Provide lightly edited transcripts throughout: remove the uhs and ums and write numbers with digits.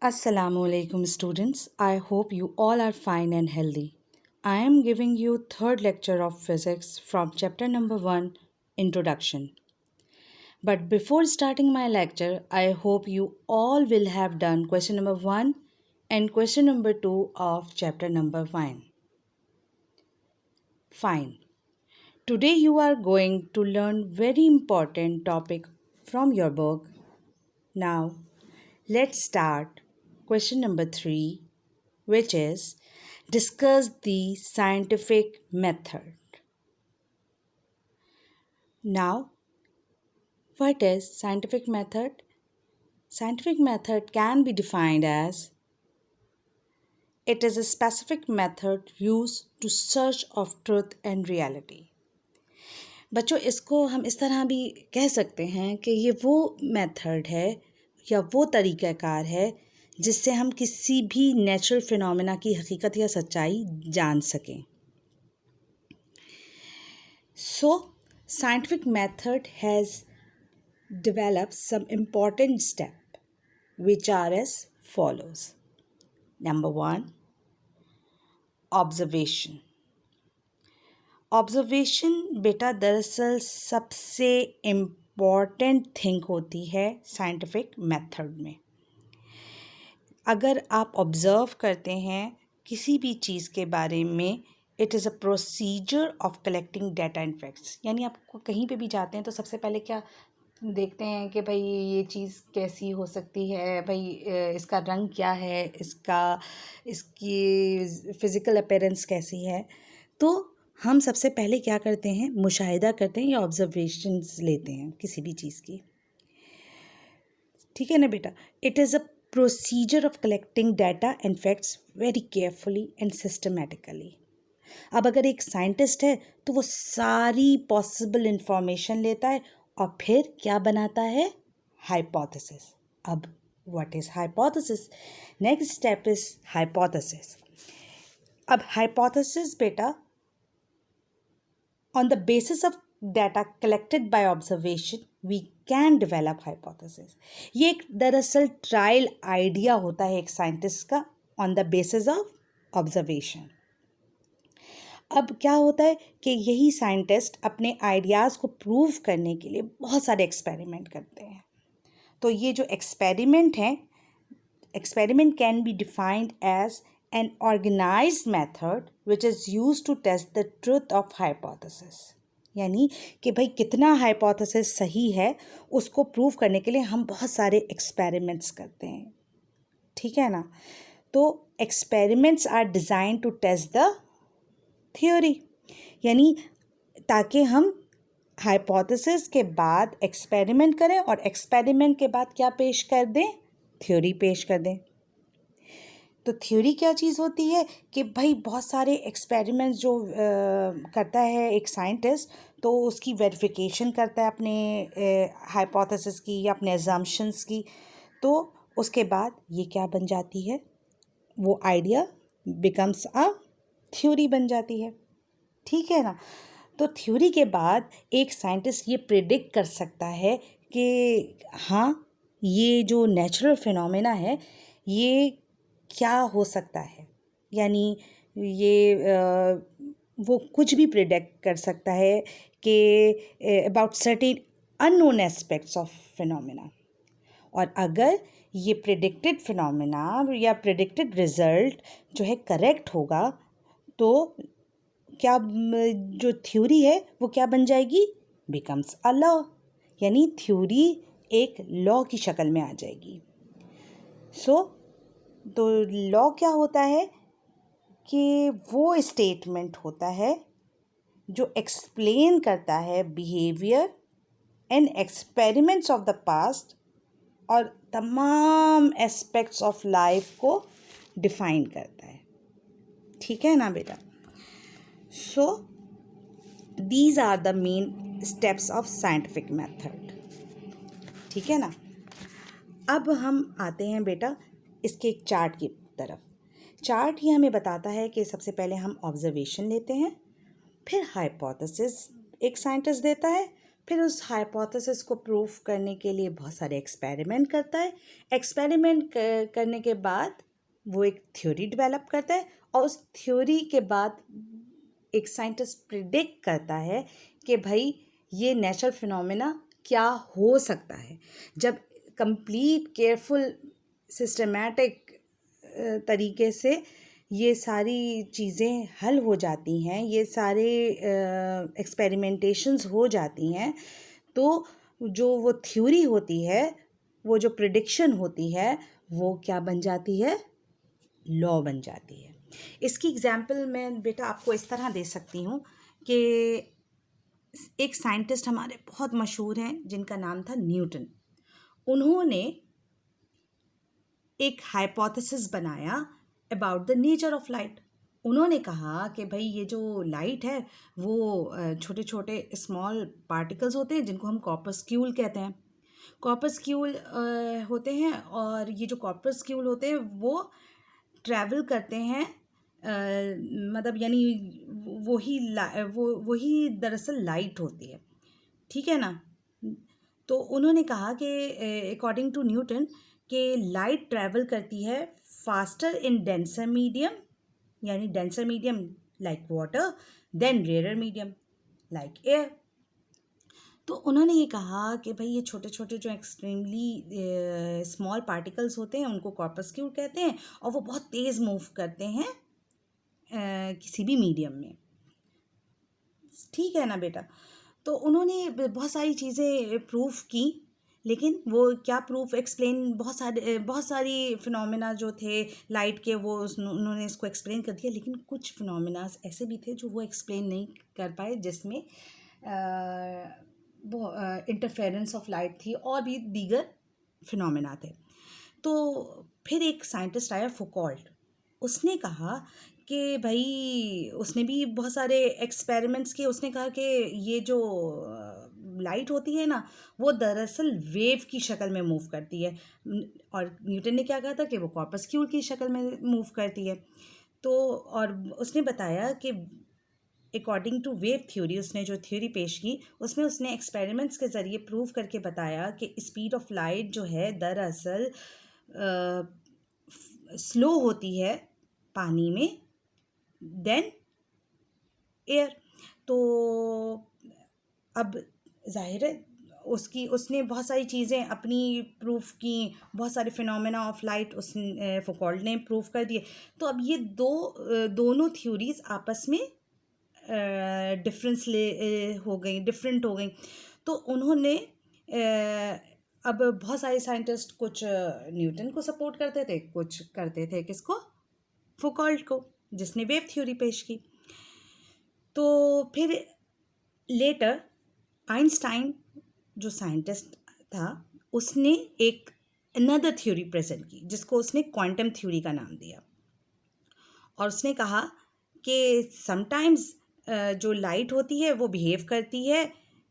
Assalamualaikum students. I hope you all are fine and healthy. I am giving you third lecture of physics from chapter number 1 Introduction. But before starting my lecture, I hope you all will have done question number 1 and question number 2 of chapter number 1. Fine. Today you are going to learn very important topic from your book. Now, let's start question number 3, which is discuss the scientific method. Now, what is scientific method? Scientific method can be defined as it is a specific method used to search of truth and reality. बच्चों इसको हम इस तरह भी कह सकते हैं कि ये वो मेथड है या वो तरीक़ाकार है जिससे हम किसी भी नेचुरल फिनोमेना की हकीकत या सच्चाई जान सकें. So, scientific method has developed some important steps which are as follows. Number 1, observation. Observation बेटा दरअसल सबसे इम्पॉर्टेंट थिंग होती है साइंटिफिक मेथड में. अगर आप ऑब्ज़र्व करते हैं किसी भी चीज़ के बारे में, it is a procedure of collecting data and facts. यानी आपको कहीं पे भी जाते हैं तो सबसे पहले क्या देखते हैं कि भाई ये चीज़ कैसी हो सकती है, भाई इसका रंग क्या है, इसकी फ़िज़िकल अपीयरेंस कैसी है. तो हम सबसे पहले क्या करते हैं, मुशाहिदा करते हैं या ऑब्जर्वेशंस लेते हैं किसी भी चीज़ की. ठीक है ना बेटा. It is a procedure of collecting data and facts very carefully and systematically. अब अगर एक साइंटिस्ट है तो वो सारी पॉसिबल इंफॉर्मेशन लेता है और फिर क्या बनाता है, हाइपोथेसिस. अब what is hypothesis? Next step is hypothesis. अब हाइपोथेसिस बेटा on the basis of data collected by observation we can develop hypothesis. ये एक दरअसल ट्रायल आइडिया होता है एक साइंटिस्ट का on the basis of observation. अब क्या होता है कि यही साइंटिस्ट अपने आइडियाज़ को प्रूव करने के लिए बहुत सारे एक्सपेरिमेंट करते हैं. तो ये जो एक्सपेरिमेंट हैं, experiment can be defined as an organized method which is used to test the truth of hypothesis. यानी कि भाई कितना हाइपोथेसिस सही है उसको प्रूव करने के लिए हम बहुत सारे एक्सपेरिमेंट्स करते हैं. ठीक है ना. तो experiments are design to test the theory. यानी ताकि हम हाइपोथेसिस के बाद एक्सपेरिमेंट करें और एक्सपेरिमेंट के बाद क्या पेश कर दें, थ्योरी पेश कर दें. तो थ्योरी क्या चीज़ होती है कि भाई बहुत सारे एक्सपेरिमेंट्स जो करता है एक साइंटिस्ट, तो उसकी वेरिफिकेशन करता है अपने हाइपोथेसिस की या अपने अजम्पशंस की. तो उसके बाद ये क्या बन जाती है, वो आइडिया बिकम्स अ थ्योरी बन जाती है. ठीक है ना. तो थ्योरी के बाद एक साइंटिस्ट ये प्रिडिक्ट कर सकता है कि हाँ ये जो नेचुरल फिनोमेना है ये क्या हो सकता है. यानी ये वो कुछ भी प्रिडिक्ट कर सकता है कि about certain unknown aspects of phenomena. और अगर ये प्रिडिक्टेड फिनोमेना या प्रिडिक्टेड रिजल्ट जो है करेक्ट होगा तो क्या जो थ्योरी है वो क्या बन जाएगी, बिकम्स अ लॉ. यानी थ्योरी एक लॉ की शक्ल में आ जाएगी. तो लॉ क्या होता है कि वो स्टेटमेंट होता है जो एक्सप्लेन करता है behaviour and experiments of the past और तमाम एस्पेक्ट्स ऑफ लाइफ को डिफाइन करता है. ठीक है ना बेटा. So these are the main steps of scientific method. ठीक है ना. अब हम आते हैं बेटा इसके एक चार्ट की तरफ. चार्ट ये हमें बताता है कि सबसे पहले हम ऑब्जर्वेशन लेते हैं, फिर हाइपोथेसिस एक साइंटिस्ट देता है, फिर उस हाइपोथेसिस को प्रूव करने के लिए बहुत सारे एक्सपेरिमेंट करता है। एक्सपेरिमेंट करने के बाद वो एक थ्योरी डेवलप करता है, और उस थ्योरी के बाद एक साइंटिस्ट प्रिडिक्ट करता है कि भाई ये नेचुरल फिनोमेना क्या हो सकता है। जब कंप्लीट केयरफुल सिस्टमैटिक तरीके से ये सारी चीज़ें हल हो जाती हैं, ये सारे एक्सपेरिमेंटेशंस हो जाती हैं, तो जो वो थ्योरी होती है, वो जो प्रिडिक्शन होती है, वो क्या बन जाती है? लॉ बन जाती है। इसकी एग्जाम्पल मैं बेटा आपको इस तरह दे सकती हूँ कि एक साइंटिस्ट हमारे बहुत मशहूर हैं जिनका नाम था न्यूटन। उन्होंने एक हाइपोथेसिस बनाया about the nature of light. उन्होंने कहा कि भाई ये जो लाइट है वो छोटे छोटे स्मॉल पार्टिकल्स होते हैं जिनको हम कॉर्पस्क्यूल कहते हैं। कॉर्पस्क्यूल होते हैं, और ये जो कॉर्पस्क्यूल होते हैं वो ट्रैवल करते हैं, मतलब यानी वही दरअसल लाइट होती है, ठीक है ना। तो उन्होंने कहा कि अकॉर्डिंग टू न्यूटन कि लाइट ट्रैवल करती है फास्टर इन डेंसर मीडियम, यानी denser medium like water, then rare medium like air. तो उन्होंने ये कहा कि भाई ये छोटे छोटे जो एक्सट्रीमली स्मॉल पार्टिकल्स होते हैं उनको कॉर्पस्क्यूल कहते हैं, और वो बहुत तेज़ मूव करते हैं किसी भी मीडियम में, ठीक है ना बेटा। तो उन्होंने बहुत सारी चीज़ें प्रूफ की, लेकिन वो क्या प्रूफ एक्सप्लेन, बहुत सारी फिनोमेना जो थे लाइट के वो उन्होंने इसको एक्सप्लेन कर दिया, लेकिन कुछ फिनोमेनास ऐसे भी थे जो वो एक्सप्लेन नहीं कर पाए, जिसमें वो इंटरफेरेंस ऑफ लाइट थी और भी दीगर फिनोमेना थे। तो फिर एक साइंटिस्ट आया फुकॉल्ट। उसने कहा कि भाई उसने भी बहुत सारे एक्सपेरिमेंट्स किए। उसने कहा कि ये जो लाइट होती है ना वो दरअसल वेव की शक्ल में मूव करती है, और न्यूटन ने क्या कहा था कि वो कॉर्पस्क्यूल की शक्ल में मूव करती है। तो और उसने बताया कि अकॉर्डिंग टू वेव थ्योरी, उसने जो थ्योरी पेश की उसमें उसने एक्सपेरिमेंट्स के ज़रिए प्रूव करके बताया कि स्पीड ऑफ लाइट जो है दरअसल स्लो होती है पानी में देन एयर। तो अब जाहिर है उसने बहुत सारी चीज़ें अपनी प्रूफ की, बहुत सारे फिनोमेना ऑफ लाइट उसने फुकॉल्ट ने प्रूव कर दिए। तो अब ये दोनों थ्योरीज आपस में डिफरेंट हो गई। तो उन्होंने अब बहुत सारे साइंटिस्ट कुछ न्यूटन को सपोर्ट करते थे, कुछ करते थे किसको? फुकॉल्ट को, जिसने वेव थ्योरी पेश की। तो फिर लेटर आइंस्टाइन जो साइंटिस्ट था उसने एक अनदर थ्योरी प्रेजेंट की जिसको उसने क्वांटम थ्योरी का नाम दिया, और उसने कहा कि समटाइम्स जो लाइट होती है वो बिहेव करती है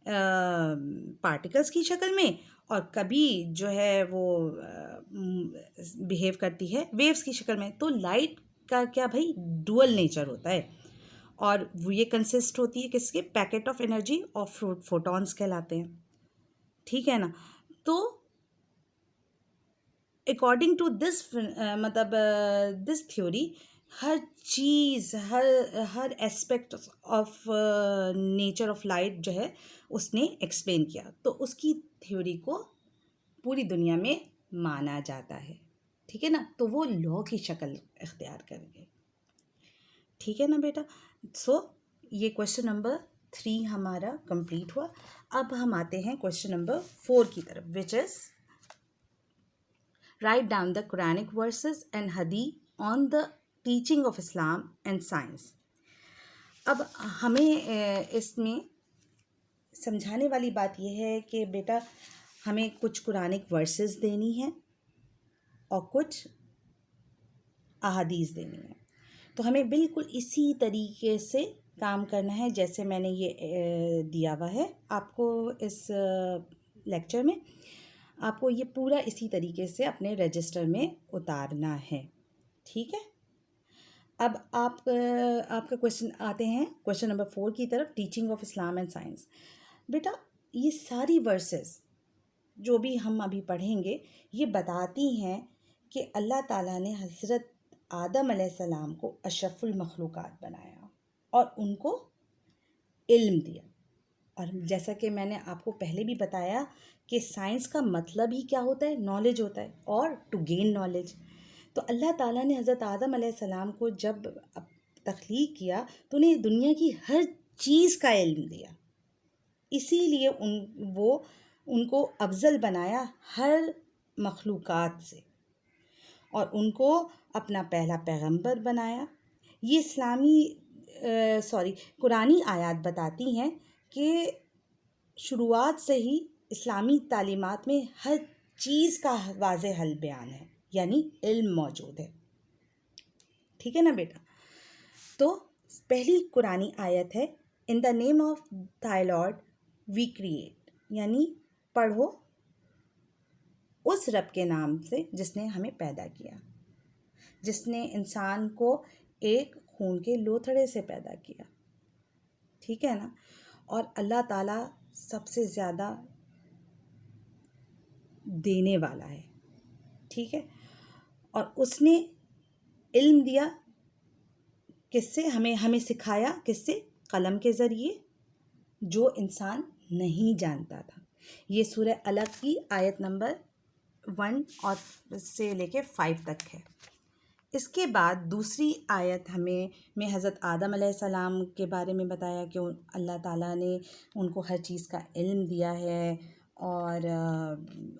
पार्टिकल्स की शक्ल में, और कभी जो है वो बिहेव करती है वेव्स की शक्ल में। तो लाइट का क्या भाई डुअल नेचर होता है, और वो ये कंसिस्ट होती है किसके? पैकेट ऑफ एनर्जी और फोटॉन्स कहलाते हैं, ठीक है ना। तो अकॉर्डिंग टू दिस मतलब this theory her cheese, her aspect of nature of light जो है उसने एक्सप्लेन किया। तो उसकी थ्योरी को पूरी दुनिया में माना जाता है, ठीक है ना। तो वो लॉ की शक्ल इख्तियार कर गए, ठीक है ना बेटा। सो ये क्वेश्चन नंबर 3 हमारा कंप्लीट हुआ। अब हम आते हैं क्वेश्चन नंबर 4 की तरफ, which is right down the Quranic verses and Hadith on the teaching of Islam and science. अब हमें इसमें समझाने वाली बात यह है कि बेटा हमें कुछ कुरानिक वर्सेस देनी है और कुछ अहादीस देनी है। तो हमें बिल्कुल इसी तरीके से काम करना है जैसे मैंने ये दिया हुआ है आपको इस लेक्चर में। आपको ये पूरा इसी तरीके से अपने रजिस्टर में उतारना है, ठीक है। अब आपका क्वेश्चन आते हैं क्वेश्चन नंबर 4 की तरफ, teaching of Islam and science. बेटा ये सारी वर्सेस जो भी हम अभी पढ़ेंगे ये बताती हैं कि अल्लाह ताला ने हज़रत आदम अलैहिस्सलाम को अशरफुल मखलूक़ात बनाया और उनको इल्म दिया। और जैसा कि मैंने आपको पहले भी बताया कि साइंस का मतलब ही क्या होता है, नॉलेज होता है, और टू गेन नॉलेज। तो अल्लाह ताला ने हज़रत आदम अलैहिस्सलाम को जब तख्लीक किया तो उन्हें दुनिया की हर चीज़ का इल्म दिया, इसीलिए उनको अफजल बनाया हर मखलूक़ात से, और उनको अपना पहला पैगंबर बनाया। ये कुरानी आयत बताती हैं कि शुरुआत से ही इस्लामी तालीमात में हर चीज़ का वाज़ेह हल बयान है, यानी इल्म मौजूद है। ठीक है ना बेटा? तो पहली कुरानी आयत है, in the name of thy lord we create, यानी पढ़ो उस रब के नाम से जिसने हमें पैदा किया, जिसने इंसान को एक खून के लोथड़े से पैदा किया। ठीक है ना? और अल्लाह ताला सबसे ज़्यादा देने वाला है। ठीक है? और उसने इल्म दिया किससे? हमें सिखाया किससे? कलम के ज़रिए, जो इंसान नहीं जानता था। ये सूरह अलग की आयत नंबर 1 और से लेके 5 तक है। इसके बाद दूसरी आयत में हज़रत आदम अलैहिस्सलाम के बारे में बताया कि अल्लाह ताला ने उनको हर चीज़ का इल्म दिया है और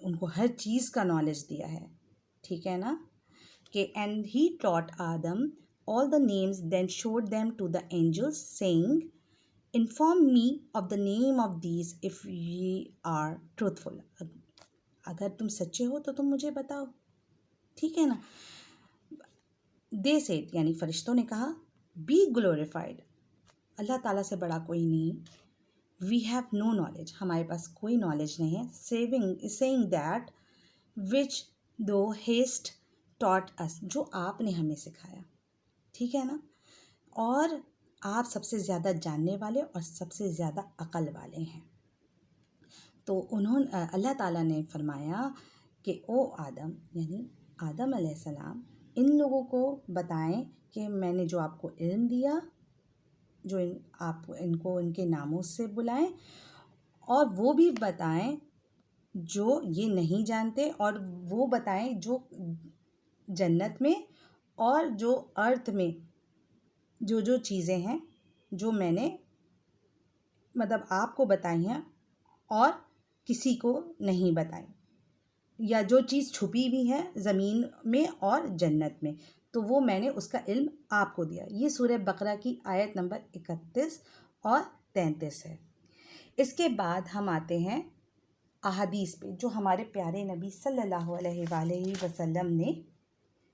उनको हर चीज़ का नॉलेज दिया है। ठीक है ना? कि and he taught Adam all the names, then showed them to the angels, saying, inform me of the name of these if ye are truthful. अगर तुम सच्चे हो तो तुम मुझे बताओ। ठीक है ना? दे सेड, यानी फरिश्तों ने कहा, बी ग्लोरीफाइड, अल्लाह ताला से बड़ा कोई नहीं, वी हैव नो नॉलेज, हमारे पास कोई नॉलेज नहीं है, सेइंग दैट विच दो हेस्ट टॉट अस, जो आपने हमें सिखाया। ठीक है ना? और आप सबसे ज़्यादा जानने वाले और सबसे ज़्यादा अक्ल वाले हैं। तो अल्लाह ताला ने फरमाया कि ओ आदम, यानी आदम अलैहिस्सलाम, इन लोगों को बताएं कि मैंने जो आपको इल्म दिया, जो आप इनको इनके नामों से बुलाएं, और वो भी बताएं जो ये नहीं जानते, और वो बताएं जो जन्नत में और जो अर्थ में जो चीज़ें हैं जो मैंने मतलब आपको बताई हैं और किसी को नहीं बताई, या जो चीज़ छुपी भी है ज़मीन में और जन्नत में, तो वो मैंने उसका इल्म आपको दिया। ये सूरह बकरा की आयत नंबर 31 और 33 है। इसके बाद हम आते हैं अहादीस पे, जो हमारे प्यारे नबी सल्लल्लाहु अलैहि वसल्लम ने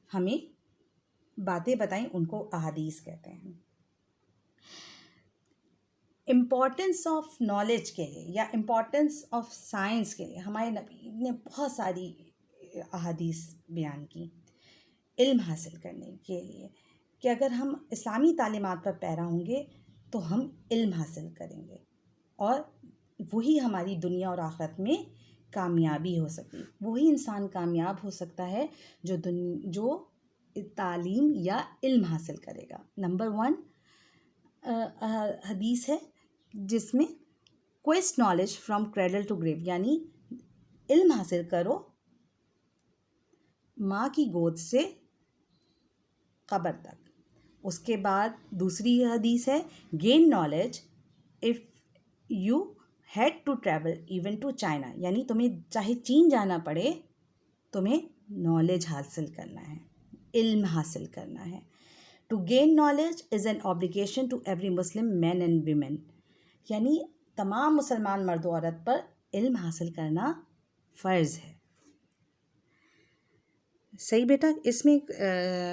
हमें बातें बताई, उनको अहादीस कहते हैं। इम्पॉर्टेंस ऑफ नॉलेज के लिए या इम्पॉर्टेंस ऑफ साइंस के लिए हमारे नबी ने बहुत सारी अहादीस बयान की इल्म हासिल करने के लिए, कि अगर हम इस्लामी तालीमात पर पैरा होंगे तो हम इल्म हासिल करेंगे और वही हमारी दुनिया और आखिरत में कामयाबी हो सकती, वही इंसान कामयाब हो सकता है जो तालीम या इल्म हासिल करेगा। नंबर 1 हदीस है जिसमें quest knowledge from cradle to grave, यानी इल्म हासिल करो माँ की गोद से कब्र तक। उसके बाद दूसरी हदीस है, gain knowledge if you had to travel even to China, यानी तुम्हें चाहे चीन जाना पड़े, तुम्हें नॉलेज हासिल करना है, इल्म हासिल करना है। To gain knowledge is an obligation to every Muslim man and women, यानी तमाम मुसलमान मर्द औरत पर इल्म हासिल करना फ़र्ज़ है। सही बेटा? इसमें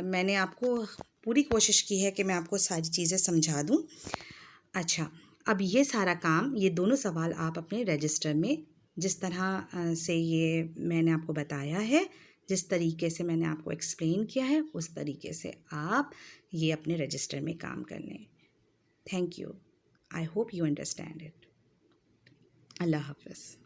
मैंने आपको पूरी कोशिश की है कि मैं आपको सारी चीज़ें समझा दूँ। अच्छा, अब ये सारा काम, ये दोनों सवाल आप अपने रजिस्टर में जिस तरह से ये मैंने आपको बताया है, जिस तरीके से मैंने आपको एक्सप्लेन किया है, उस तरीके से आप ये अपने रजिस्टर में काम कर लें। Thank you. I hope you understand it. अल्लाह हाफ़िज़।